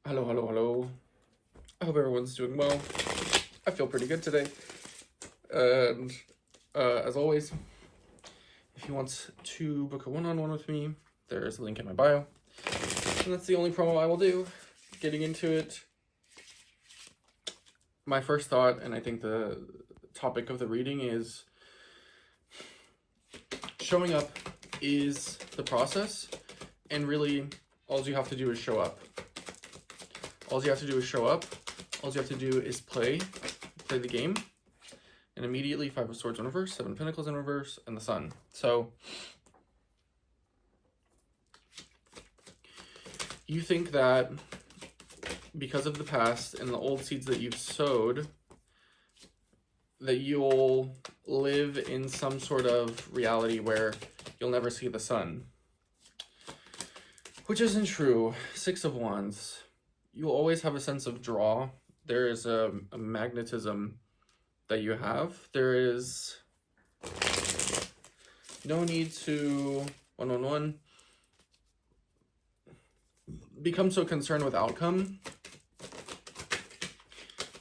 Hello, hello, hello. I hope everyone's doing well. I feel pretty good today. And as always, if you want to book a one-on-one with me, there's a link in my bio. And that's the only promo I will do. Getting into it, my first thought, and I think the topic of the reading is showing up is the process, and really all you have to do is show up. All you have to do is show up. All you have to do is play the game, and immediately 5 of Swords in reverse, 7 of Pentacles in reverse, and the Sun. So you think that because of the past and the old seeds that you've sowed, that you'll live in some sort of reality where you'll never see the sun. Which isn't true. 6 of Wands. You'll always have a sense of draw. There is a magnetism that you have. There is no need to one-on-one become so concerned with outcome.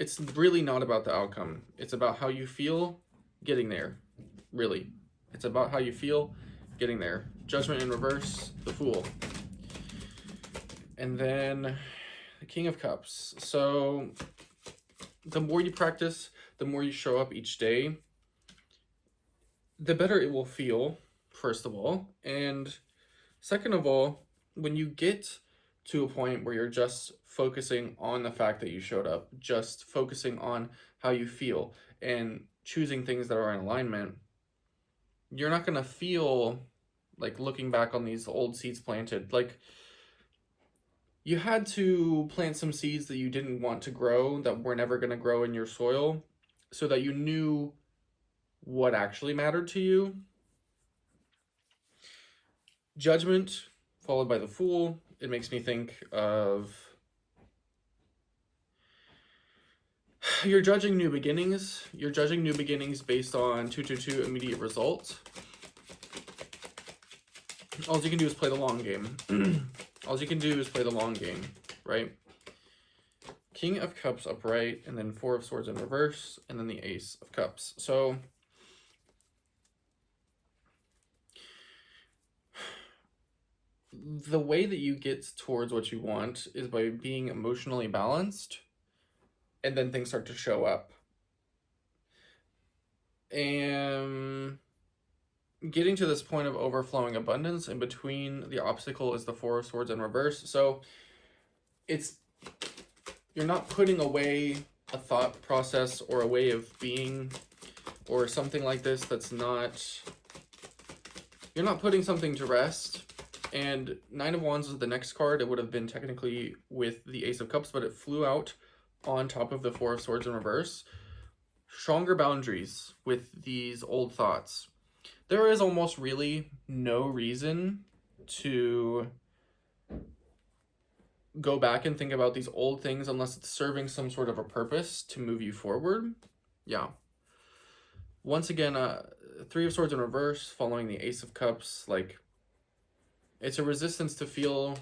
It's really not about the outcome. It's about how you feel getting there, really. It's about how you feel getting there. Judgment in reverse, the Fool. And then the King of Cups. So the more you practice, the more you show up each day, the better it will feel, first of all. And second of all, when you get to a point where you're just focusing on the fact that you showed up, just focusing on how you feel and choosing things that are in alignment, you're not going to feel like looking back on these old seeds planted. Like, you had to plant some seeds that you didn't want to grow, that were never going to grow in your soil, so that you knew what actually mattered to you. Judgment followed by the Fool. It makes me think of you're judging new beginnings. You're judging new beginnings based on 222 immediate results. All you can do is play the long game. All you can do is play the long game, right? King of Cups upright, and then 4 of Swords in reverse, and then the Ace of Cups. So the way that you get towards what you want is by being emotionally balanced, and then things start to show up. And getting to this point of overflowing abundance, in between the obstacle is the 4 of Swords in reverse. So you're not putting away a thought process or a way of being or something like this that's not, you're not putting something to rest. And 9 of Wands is the next card. It would have been technically with the Ace of Cups, but it flew out on top of the 4 of Swords in reverse. Stronger boundaries with these old thoughts. There is almost really no reason to go back and think about these old things unless it's serving some sort of a purpose to move you forward. Yeah. Once again, 3 of Swords in reverse following the Ace of Cups. Like, it's a resistance to feel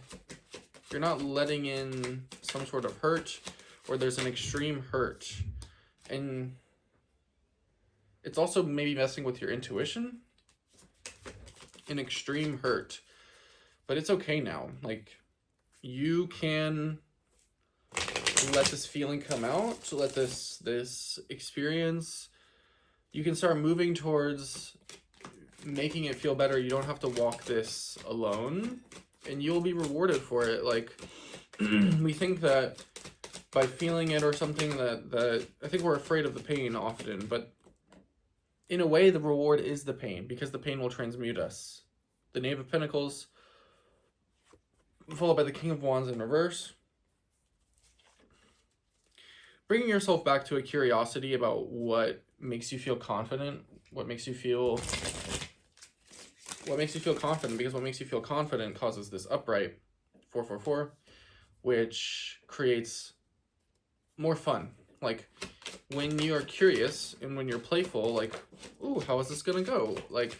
you're not letting in some sort of hurt, or there's an extreme hurt. And it's also maybe messing with your intuition. An extreme hurt. But it's okay now. Like, you can let this feeling come out, let this experience, you can start moving towards making it feel better. You don't have to walk this alone, and you'll be rewarded for it. Like, we think that by feeling it or something that I think we're afraid of the pain often, but in a way the reward is the pain, because the pain will transmute us. The Knave of Pentacles followed by the King of Wands in reverse. Bringing yourself back to a curiosity about what makes you feel confident, what makes you feel confident, because what makes you feel confident causes this upright 444, which creates more fun. Like, when you're curious and when you're playful, like, ooh, how is this gonna go? Like,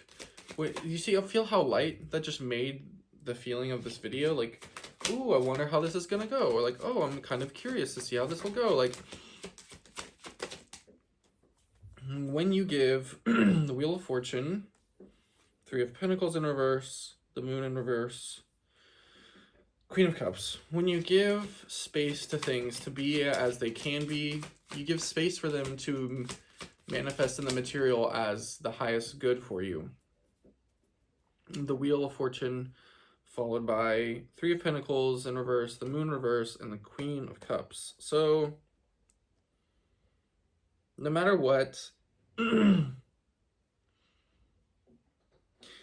you see, I feel how light that just made the feeling of this video. Like, ooh, I wonder how this is gonna go. Or like, oh, I'm kind of curious to see how this will go. Like, when you give the Wheel of Fortune, Three of Pentacles in reverse, the Moon in reverse, Queen of Cups, when you give space to things to be as they can be, you give space for them to manifest in the material as the highest good for you. The Wheel of Fortune, followed by Three of Pentacles in reverse, the Moon reverse, and the Queen of Cups. So, no matter what, you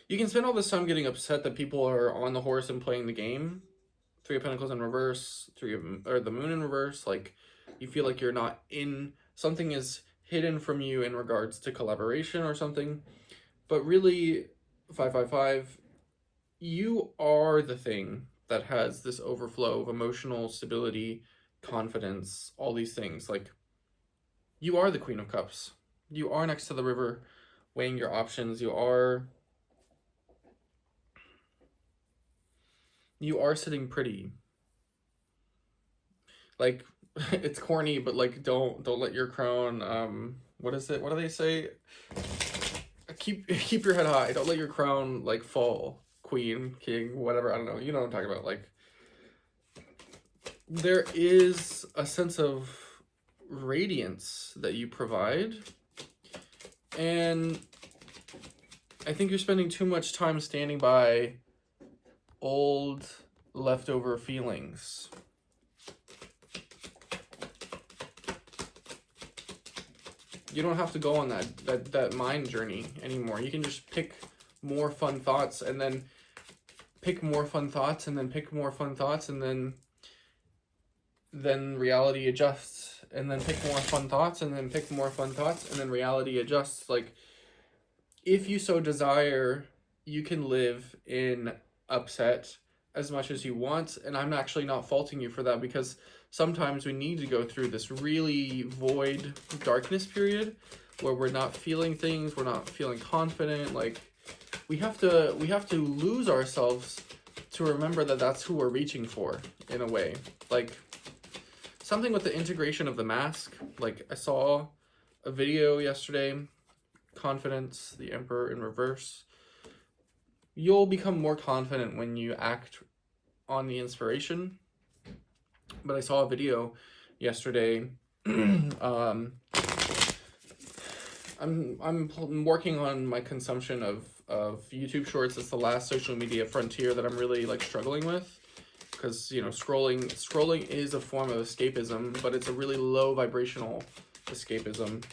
can spend all this time getting upset that people are on the horse and playing the game. Three of Pentacles in reverse, or the Moon in reverse, like, you feel like you're not in, something is hidden from you in regards to collaboration or something. But really, 555, you are the thing that has this overflow of emotional stability, confidence, all these things. Like, you are the Queen of Cups. You are next to the river, weighing your options. You are sitting pretty. Like, it's corny, but like, don't let your crown, what is it? What do they say? Keep your head high. Don't let your crown like fall. Queen, king, whatever. I don't know. You know what I'm talking about. Like, there is a sense of radiance that you provide, and I think you're spending too much time standing by old leftover feelings. You don't have to go on that mind journey anymore. You can just pick more fun thoughts, and then pick more fun thoughts, and then pick more fun thoughts, and then reality adjusts, and then pick more fun thoughts, and then pick more fun thoughts, and then reality adjusts. Like, if you so desire, you can live in upset as much as you want, and I'm actually not faulting you for that, because sometimes we need to go through this really void darkness period where we're not feeling things, we're not feeling confident. Like, we have to lose ourselves to remember that that's who we're reaching for, in a way. Like, something with the integration of the mask. Like, I saw a video yesterday, confidence, the Emperor in reverse. You'll become more confident when you act on the inspiration. But I saw a video yesterday. I'm working on my consumption of YouTube Shorts. It's the last social media frontier that I'm really like struggling with, because, you know, scrolling is a form of escapism, but it's a really low vibrational escapism.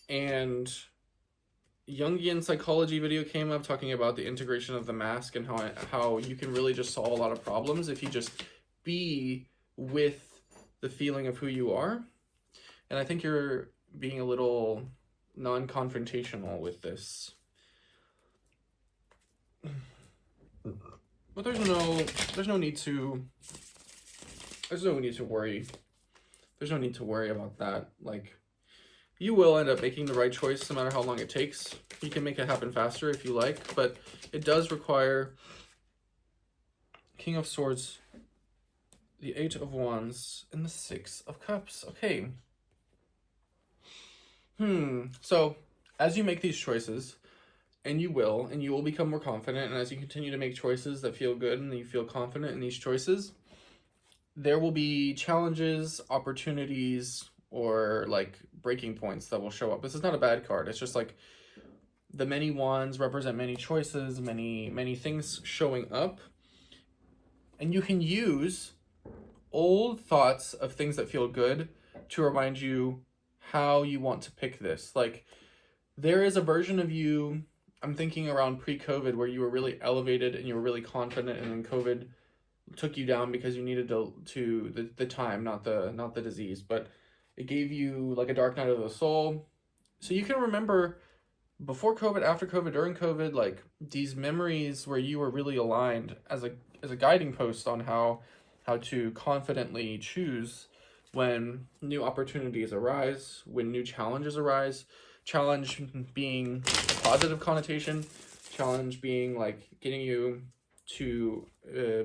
And Jungian psychology video came up talking about the integration of the mask and how you can really just solve a lot of problems if you just be with the feeling of who you are. And I think you're being a little non-confrontational with this. But there's no need to worry. There's no need to worry about that. Like, you will end up making the right choice no matter how long it takes. You can make it happen faster if you like, but it does require King of Swords, the Eight of Wands, and the Six of Cups. Okay. So, as you make these choices, and you will become more confident, and as you continue to make choices that feel good and you feel confident in these choices, there will be challenges, opportunities, or like breaking points that will show up. This is not a bad card. It's just like the many wands represent many choices, many things showing up. And you can use old thoughts of things that feel good to remind you how you want to pick this. Like, there is a version of you, I'm thinking around pre-COVID, where you were really elevated and you were really confident, and then COVID took you down because you needed the time, not the disease, but it gave you like a dark night of the soul. So you can remember before COVID, after COVID, during COVID, like these memories where you were really aligned as a guiding post on how to confidently choose when new opportunities arise, when new challenges arise. Challenge being a positive connotation, challenge being like getting you to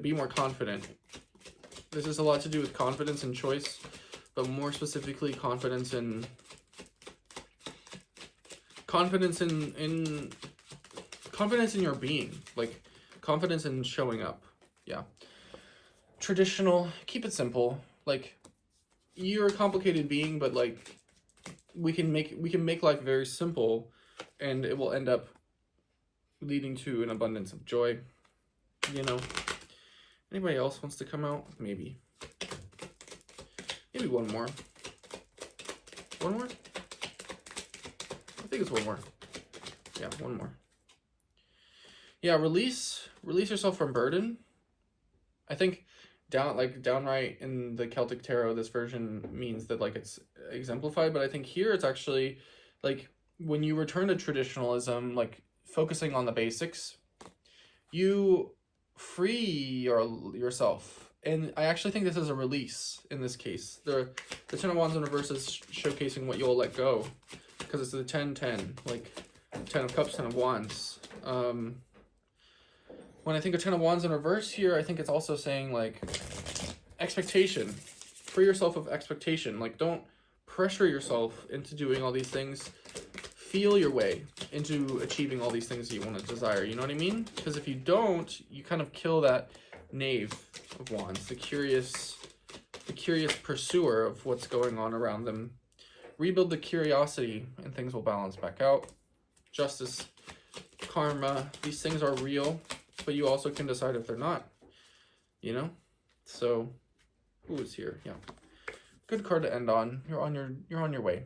be more confident. This has a lot to do with confidence and choice, but more specifically confidence in your being, like confidence in showing up. Yeah. Traditional, keep it simple. Like, you're a complicated being, but like we can make life very simple, and it will end up leading to an abundance of joy. You know. Anybody else wants to come out? Maybe one more. One more? I think it's one more. Yeah, one more. Yeah, release yourself from burden. I think downright in the Celtic Tarot, this version means that like it's exemplified, but I think here it's actually like when you return to traditionalism, like focusing on the basics, you free yourself. And I actually think this is a release in this case. The Ten of Wands in reverse is showcasing what you'll let go, because it's the 10-10, like 10 of Cups, 10 of Wands. When I think of Ten of Wands in reverse here, I think it's also saying like expectation. Free yourself of expectation. Like, don't pressure yourself into doing all these things. Feel your way into achieving all these things that you want to desire. You know what I mean? Because if you don't, you kind of kill that Knave of Wands, the curious pursuer of what's going on around them. Rebuild the curiosity and things will balance back out. Justice, karma, these things are real, but you also can decide if they're not. You know? So, who is here? Yeah. Good card to end on. You're on your way.